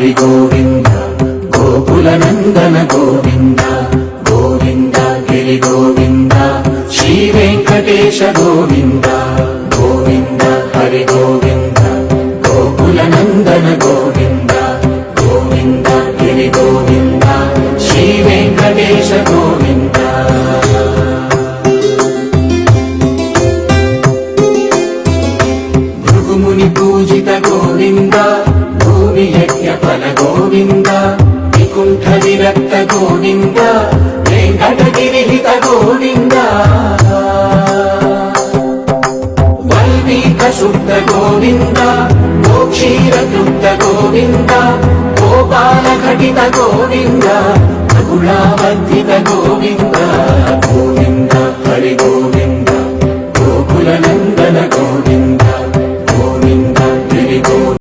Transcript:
హరి గోవింద గోకుల నందన గోవింద గోవింద గిరి గోవింద శ్రీ వెంకటేశ గోవింద గోవింద హరి గోవింద గోకుల నందన గోవింద గోవింద గిరి గోవింద శ్రీ వెంకటేశ గోవింద భృగుముని పూజిత గోవింద భూమి యజ్ఞ ఫల గోవింద వికుంఠ విరక్త గోవింద వెంకటగిరిహిత గోవింద వల్మీక శుద్ధ గోవింద గోక్షీర తృప్త గోవింద గోపాల ఘటిత గోవింద గుణావర్ధిత గోవింద గోవింద హరి గోవింద గోకుల నందన గోవింద